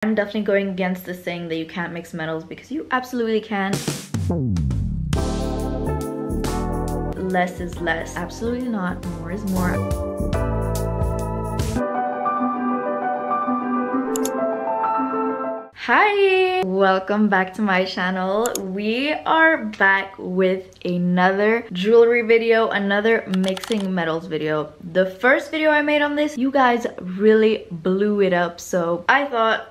I'm definitely going against the saying that you can't mix metals because you absolutely can. Less is less. Absolutely not. More is more. Hi! Welcome back to my channel. We are back with another jewelry video, another mixing metals video. The first video I made on this, you guys really blew it up, so I thought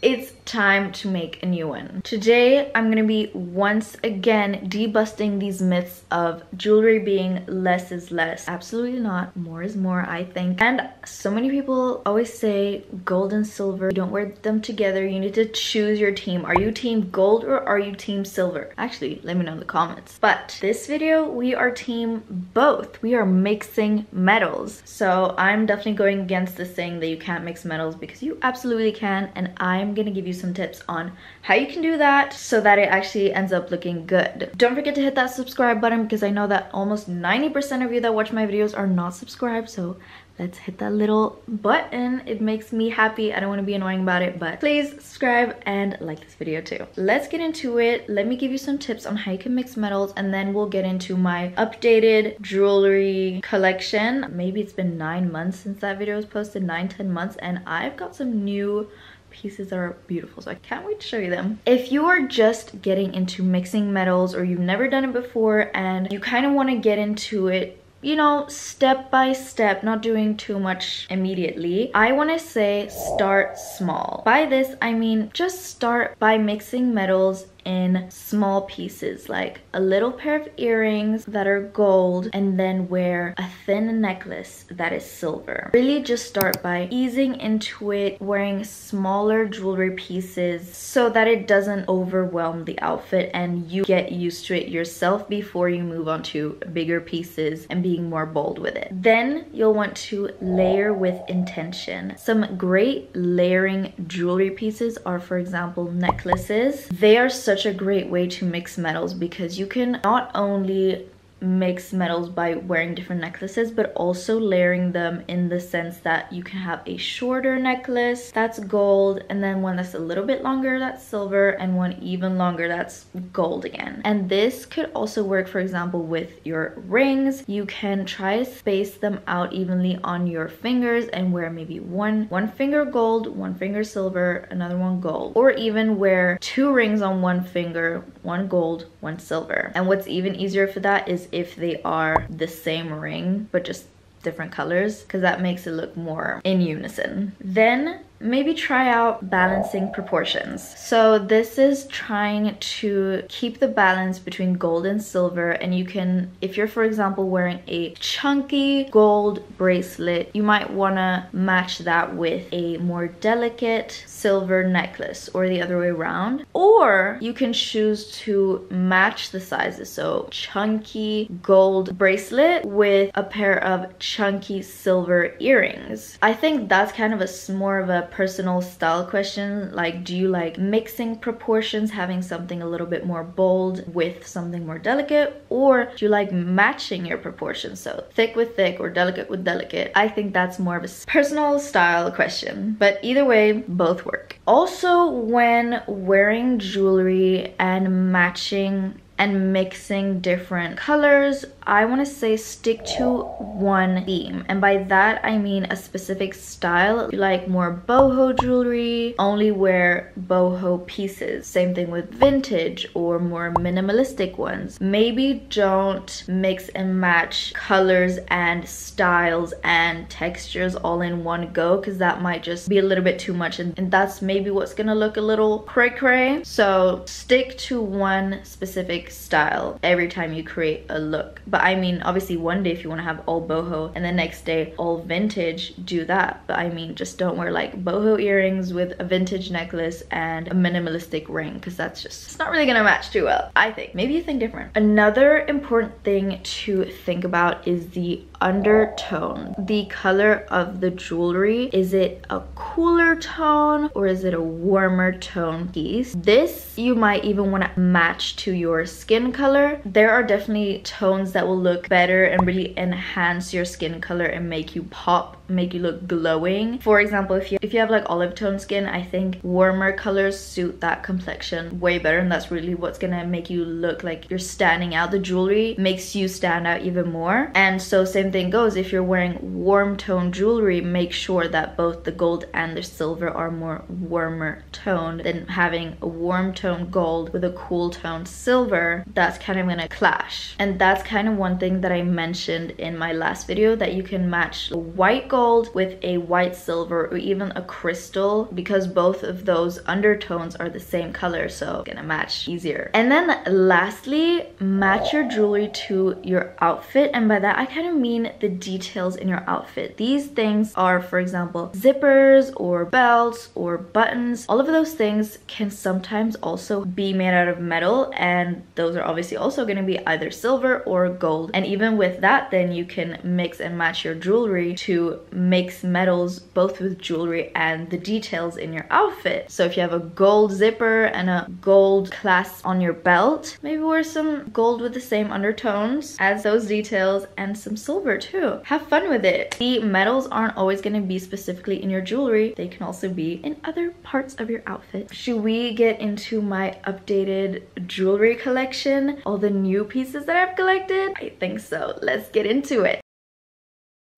it's time to make a new one. Today, I'm gonna be once again debusting these myths of jewelry being less is less. Absolutely not. More is more, I think. And so many people always say gold and silver, you don't wear them together. You need to choose your team. Are you team gold or are you team silver? Actually, let me know in the comments. But this video, we are team both. We are mixing metals. So I'm definitely going against the saying that you can't mix metals because you absolutely can. And I'm gonna give you some tips on how you can do that so that it actually ends up looking good. Don't forget to hit that subscribe button because I know that almost 90% of you that watch my videos are not subscribed, so let's hit that little button. It makes me happy. I don't want to be annoying about it, but please subscribe and like this video too. Let's get into it. Let me give you some tips on how you can mix metals, and then we'll get into my updated jewelry collection. Maybe it's been 9 months since that video was posted, 9-10 months, and I've got some new pieces that are beautiful, so I can't wait to show you them. If you are just getting into mixing metals or you've never done it before and you kind of want to get into it, you know, step by step, not doing too much immediately, I want to say start small. By this I mean just start by mixing metals in small pieces, like a little pair of earrings that are gold and then wear a thin necklace that is silver. Really just start by easing into it, wearing smaller jewelry pieces so that it doesn't overwhelm the outfit and you get used to it yourself before you move on to bigger pieces and being more bold with it. Then you'll want to layer with intention. Some great layering jewelry pieces are, for example, necklaces. They are such a great way to mix metals because you can not only mix metals by wearing different necklaces but also layering them in the sense that you can have a shorter necklace that's gold and then one that's a little bit longer that's silver and one even longer that's gold again. And this could also work, for example, with your rings. You can try to space them out evenly on your fingers and wear maybe one finger gold, one finger silver, another one gold, or even wear 2 rings on one finger, one gold, one silver. And what's even easier for that is if they are the same ring but just different colors, because that makes it look more in unison. Then maybe try out balancing proportions. So this is trying to keep the balance between gold and silver, and you can, if you're for example wearing a chunky gold bracelet, you might want to match that with a more delicate silver necklace or the other way around. Or you can choose to match the sizes, so chunky gold bracelet with a pair of chunky silver earrings. I think that's kind of more of a personal style question. Like, do you like mixing proportions, having something a little bit more bold with something more delicate, or do you like matching your proportions, so thick with thick or delicate with delicate? I think that's more of a personal style question, but either way, both work. Also, when wearing jewelry and matching and mixing different colors, I want to say stick to one theme. And by that I mean a specific style. If you like more boho jewelry, only wear boho pieces. Same thing with vintage or more minimalistic ones. Maybe don't mix and match colors and styles and textures all in one go, because that might just be a little bit too much, and that's maybe what's gonna look a little cray-cray. So stick to one specific style every time you create a look. But I mean, obviously one day if you want to have all boho and the next day all vintage, do that. But I mean, just don't wear like boho earrings with a vintage necklace and a minimalistic ring, because that's just, it's not really gonna match too well, I think. Maybe you think different. Another important thing to think about is the undertone, the color of the jewelry. Is it a cooler tone or is it a warmer tone piece? This you might even want to match to your skin color. There are definitely tones that will look better and really enhance your skin color and make you pop make you look glowing. For example, if you have like olive tone skin, I think warmer colors suit that complexion way better, and that's really what's gonna make you look like you're standing out. The jewelry makes you stand out even more. And so same thing goes, if you're wearing warm tone jewelry, make sure that both the gold and the silver are more warmer toned than having a warm tone gold with a cool tone silver. That's kind of gonna clash. And that's kind of one thing that I mentioned in my last video, that you can match white gold with a white silver or even a crystal, because both of those undertones are the same color, so it's gonna match easier. And then lastly, match your jewelry to your outfit, and by that I kind of mean the details in your outfit. These things are, for example, zippers or belts or buttons. All of those things can sometimes also be made out of metal, and those are obviously also going to be either silver or gold. And even with that, then you can mix and match your jewelry to mix metals both with jewelry and the details in your outfit. So if you have a gold zipper and a gold clasp on your belt, maybe wear some gold with the same undertones, add those details, and some silver too. Have fun with it. The metals aren't always going to be specifically in your jewelry, they can also be in other parts of your outfit. Should we get into my updated jewelry collection, all the new pieces that I've collected? I think so. Let's get into it.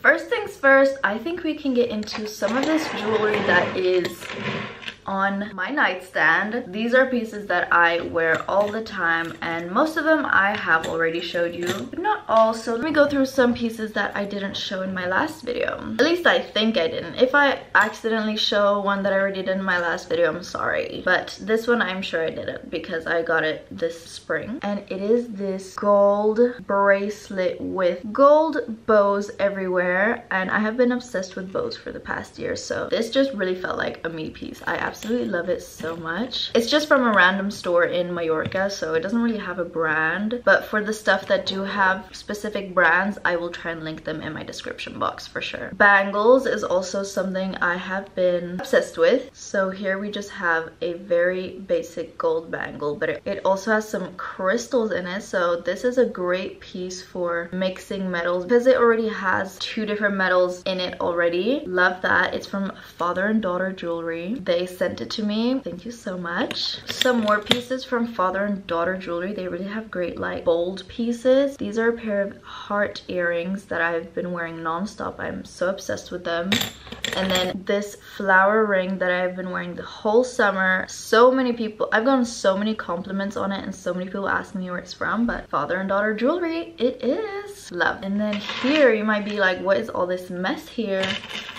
First things first, I think we can get into some of this jewelry that is on my nightstand. These are pieces that I wear all the time, and most of them I have already showed you, but not all. So let me go through some pieces that I didn't show in my last video. At least I think I didn't. If I accidentally show one that I already did in my last video, I'm sorry. But this one I'm sure I didn't, because I got it this spring. And it is this gold bracelet with gold bows everywhere, and I have been obsessed with bows for the past year, so this just really felt like a me piece. I absolutely love it so much. It's just from a random store in Mallorca, so it doesn't really have a brand, but for the stuff that do have specific brands, I will try and link them in my description box for sure. Bangles is also something I have been obsessed with. So here we just have a very basic gold bangle, but it also has some crystals in it, so this is a great piece for mixing metals because it already has two different metals in it already. Love that. It's from Father and Daughter Jewelry. They sent it to me. Thank you so much. Some more pieces from Father and Daughter Jewelry. They really have great like bold pieces. These are a pair of heart earrings that I've been wearing non-stop. I'm so obsessed with them. And then this flower ring that I've been wearing the whole summer. So many people, I've gotten so many compliments on it, and so many people ask me where it's from, but Father and Daughter Jewelry, it is. Love. And then here you might be like, what is all this mess here?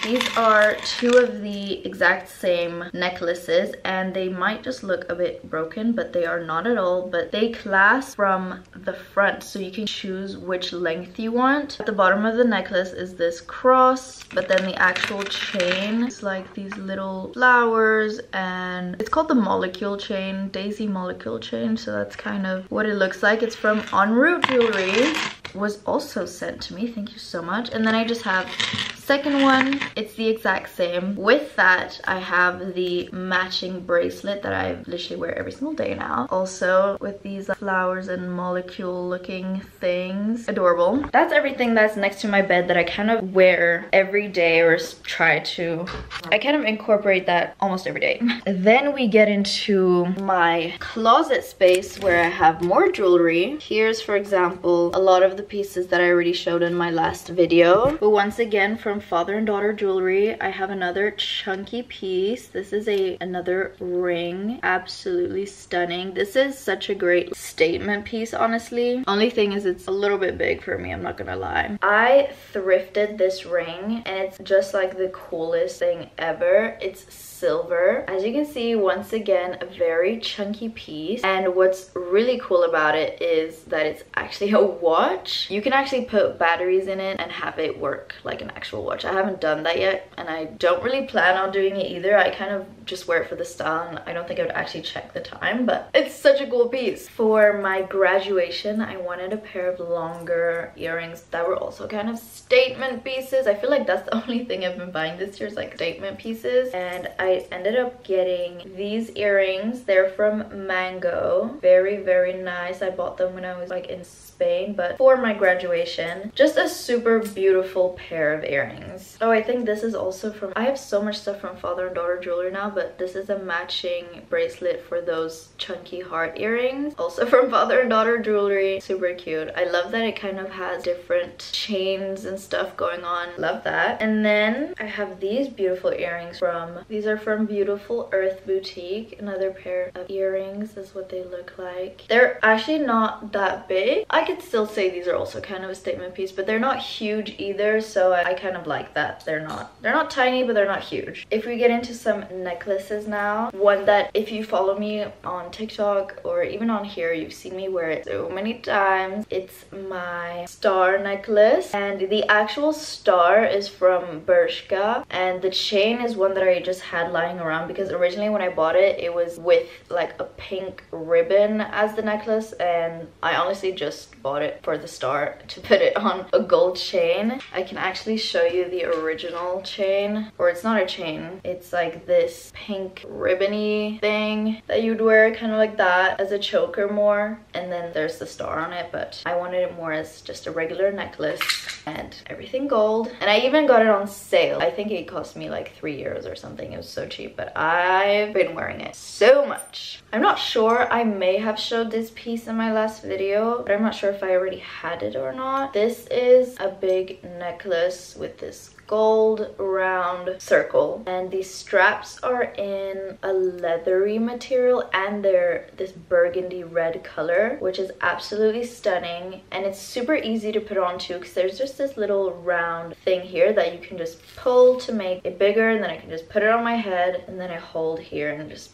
These are two of the exact same necklaces, and they might just look a bit broken, but they are not at all. But they clasp from the front, so you can choose which length you want. At the bottom of the necklace is this cross, but then the actual chain is like these little flowers, and it's called the molecule chain, daisy molecule chain, so that's kind of what it looks like. It's from En Route Jewelry. Was also sent to me, thank you so much. And then I just have second one, it's the exact same. With that, I have the matching bracelet that I literally wear every single day now, also with these flowers and molecule looking things. Adorable. That's everything that's next to my bed that I kind of wear every day, or try to. I kind of incorporate that almost every day. Then we get into my closet space where I have more jewelry. Here's, for example, a lot of the pieces that I already showed in my last video, but once again from Father and Daughter Jewelry, I have another chunky piece. This is another ring, absolutely stunning. This is such a great statement piece, honestly. Only thing is it's a little bit big for me, I'm not gonna lie. I thrifted this ring, and it's just like the coolest thing ever. It's silver. As you can see, once again, a very chunky piece, and what's really cool about it is that it's actually a watch. You can actually put batteries in it and have it work like an actual watch. I haven't done that yet, and I don't really plan on doing it either. I kind of just wear it for the style, and I don't think I would actually check the time, but it's such a cool piece. For my graduation, I wanted a pair of longer earrings that were also kind of statement pieces. I feel like that's the only thing I've been buying this year is like statement pieces, and I ended up getting these earrings. They're from Mango. Very, very nice. I bought them when I was like in Spain Spain, but for my graduation. Just a super beautiful pair of earrings. Oh, I think this is also from, I have so much stuff from father and daughter jewelry now, but this is a matching bracelet for those chunky heart earrings, also from father and daughter jewelry. Super cute. I love that it kind of has different chains and stuff going on. Love that. And then I have these beautiful earrings from, these are from Beautiful Earth Boutique. Another pair of earrings is what they look like. They're actually not that big. I could still say these are also kind of a statement piece, but they're not huge either, so I kind of like that. They're not tiny, but they're not huge. If we get into some necklaces now, one that if you follow me on TikTok or even on here, you've seen me wear it so many times. It's my star necklace, and the actual star is from Bershka, and the chain is one that I just had lying around because originally when I bought it, it was with like a pink ribbon as the necklace, and I honestly just bought it for the star to put it on a gold chain. I can actually show you the original chain, or it's not a chain, it's like this pink ribbony thing that you'd wear kind of like that as a choker more, and then there's the star on it, but I wanted it more as just a regular necklace and everything gold. And I even got it on sale. I think it cost me like €3 or something. It was so cheap, but I've been wearing it so much. I'm not sure, I may have showed this piece in my last video, but I'm not sure if I already had it or not. This is a big necklace with this gold round circle, and these straps are in a leathery material, and they're this burgundy red color, which is absolutely stunning. And it's super easy to put on too, because there's just this little round thing here that you can just pull to make it bigger, and then I can just put it on my head, and then I hold here and just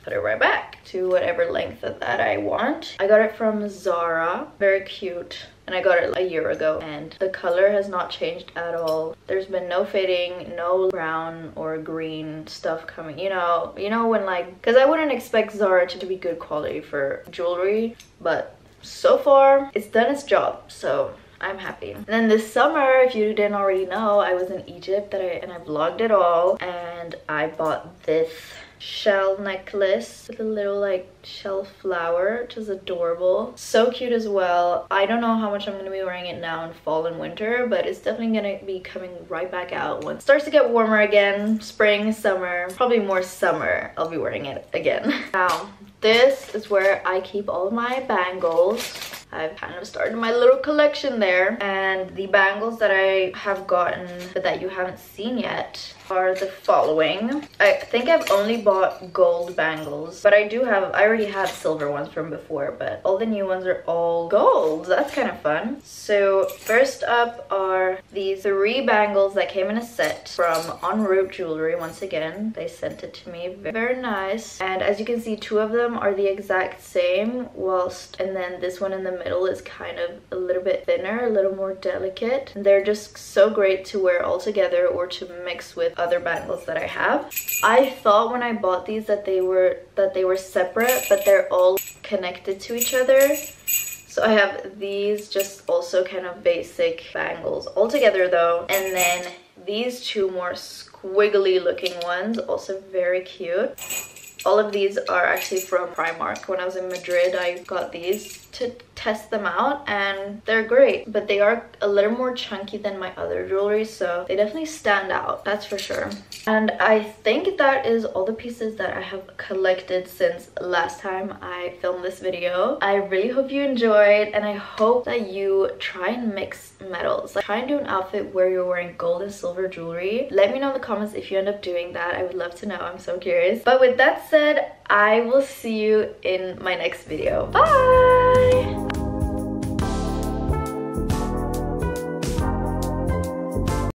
put it right back to whatever length that I want. I got it from Zara. Very cute. And I got it a year ago, and the color has not changed at all. There's been no fading, no brown or green stuff coming. You know when like, because I wouldn't expect Zara to be good quality for jewelry, but so far it's done its job, so I'm happy. And then this summer, if you didn't already know, I was in Egypt and I vlogged it all, and I bought this shell necklace with a little like shell flower, which is adorable. So cute as well. I don't know how much I'm going to be wearing it now in fall and winter, but it's definitely going to be coming right back out when it starts to get warmer again. Spring, summer, probably more summer, I'll be wearing it again. Now, this is where I keep all of my bangles. I've kind of started my little collection there, and the bangles that I have gotten but that you haven't seen yet are the following. I think I've only bought gold bangles, but I already have silver ones from before, but all the new ones are all gold. That's kind of fun. So first up are these 3 bangles that came in a set from En Route Jewelry. Once again, they sent it to me. Very nice. And as you can see, 2 of them are the exact same, and then this one in the middle is kind of a little bit thinner, a little more delicate. And they're just so great to wear all together or to mix with other bangles that I have. I thought when I bought these that they were separate, but they're all connected to each other. So I have these just also kind of basic bangles all together though, and then these 2 more squiggly looking ones, also very cute. All of these are actually from Primark. When I was in Madrid, I got these to test them out, and they're great, but they are a little more chunky than my other jewelry, so they definitely stand out, that's for sure. And I think that is all the pieces that I have collected since last time I filmed this video. I really hope you enjoyed, and I hope that you try and mix metals. Like, try and do an outfit where you're wearing gold and silver jewelry. Let me know in the comments if you end up doing that. I would love to know. I'm so curious. But with that said, I will see you in my next video. Bye!